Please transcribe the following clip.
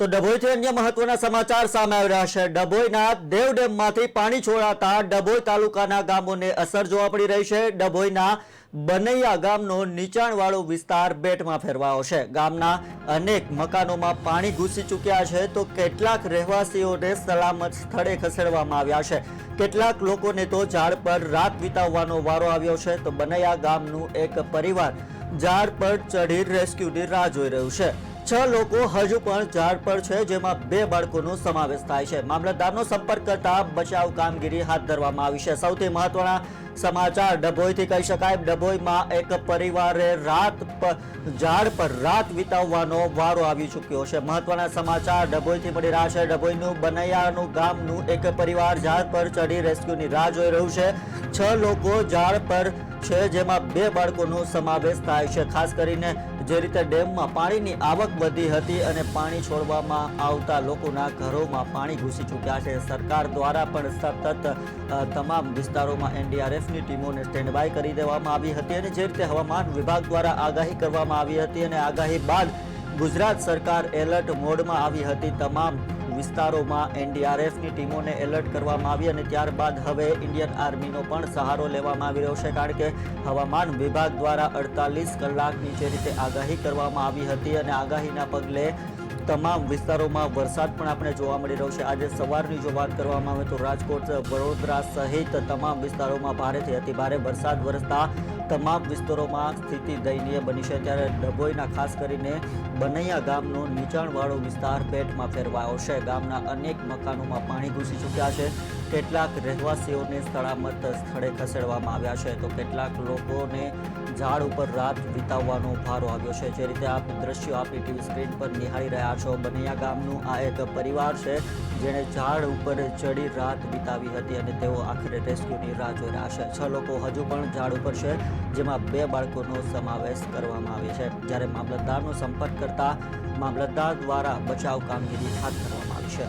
તો ડભોઈથી અન્ય મહત્વના સમાચાર સામે આવી રહ્યા છે। ડભોઈના દેવ ડેમમાંથી પાણી છોડાતા ડભોઈ તાલુકાના ગામોને અસર જોવા મળી રહી છે। ડભોઈના બનૈયા ગામનો નીચાણવાળો વિસ્તાર બેટમાં ફેરવાયો છે। ગામના અનેક મકાનોમાં પાણી ઘૂસી ચૂક્યા છે, તો કેટલાક રહેવાસીઓને સલામત સ્થળે ખસેડવામાં આવ્યા છે। કેટલાક લોકોને તો ઝાડ પર રાત વિતાવવાનો વારો આવ્યો છે। તો બનૈયા ગામનું એક પરિવાર ઝાડ પર ચઢી રેસ્ક્યુની રાહ જોઈ રહ્યું છે। 6 લોકો હજુ પણ ઝાડ પર છે, જેમાં 2 બાળકોનો સમાવેશ થાય છે। મામલતદારનો સંપર્ક કરતા બચાવ કામગીરી હાથ ધરવામાં આવી છે। સૌથી મહત્વના સમાચાર ડભોઈથી કહી શકાય। ડભોઈમાં એક પરિવારે ઝાડ પર રાત વિતાવવાનો વારો આવી ચૂક્યો છે। મહત્વના સમાચાર ડભોઈથી મળી રહ્યા છે। ડભોઈનું બનૈયાનું ગામનું એક પરિવાર ઝાડ પર ચઢી રેસ્ક્યુની રાહ જોઈ રહ્યું છે। 6 લોકો ઝાડ પર છે, જેમાં 2 બાળકોનો સમાવેશ થાય છે। ખાસ કરીને જે રીતે ડેમમાં પાણીની આવક વધી હતી અને પાણી છોડવામાં આવતા લોકોના ઘરોમાં પાણી ઘૂસી ચૂક્યા છે। સરકાર દ્વારા પણ સતત તમામ વિસ્તારોમાં એનડીઆરએફની ટીમોને સ્ટેન્ડ બાય કરી દેવામાં આવી હતી અને જે રીતે હવામાન વિભાગ દ્વારા આગાહી કરવામાં આવી હતી અને આગાહી બાદ ગુજરાત સરકાર એલર્ટ મોડમાં આવી હતી। તમામ વિસ્તારોમાં એનડીઆરએફની ટીમોને એલર્ટ કરવામાં આવી અને ત્યારબાદ હવે ઇન્ડિયન આર્મીનો પણ સહારો લેવામાં આવી રહ્યો છે, કારણ કે હવામાન વિભાગ દ્વારા 48 કલાકની જે રીતે આગાહી કરવામાં આવી હતી અને આગાહીના પગલે તમામ વિસ્તારોમાં વરસાદ પણ આપણે જોવા મળી રહ્યો છે। આજે સવારની જો વાત કરવામાં આવે તો રાજકોટ, વડોદરા સહિત તમામ વિસ્તારોમાં ભારેથી અતિ ભારે વરસાદ વરસતા તમામ વિસ્તારોમાં સ્થિતિ દયનીય બની છે। ત્યારે ડભોઈના ખાસ કરીને બનૈયા ગામનો નીચાણવાળો વિસ્તાર બેટમાં ફેરવાયો છે। ગામના અનેક મકાનોમાં પાણી ઘૂસી ચૂક્યા છે। કેટલાક રહેવાસીઓને સલામત સ્થળે ખસેડવામાં આવ્યા છે, તો કેટલાક લોકોને ઝાડ ઉપર રાત વિતાવવાનો ભારો આવ્યો છે। જે રીતે આપ દ્રશ્યો આપણી ટીવી સ્ક્રીન પર નિહાળી રહ્યા છો, બનૈયા ગામનું આ એક પરિવાર છે, જેણે ઝાડ ઉપર ચડી રાત વિતાવી હતી અને તેઓ આખરે રેસ્ક્યુની રાહ જોઈ રહ્યા છે। 6 લોકો હજુ પણ ઝાડ ઉપર છે, જેમાં 2 બાળકોનો સમાવેશ કરવામાં આવે છે। જ્યારે મામલતદારનો સંપર્ક કરતા મામલતદાર દ્વારા બચાવ કામગીરી હાથ ધરવામાં આવી છે।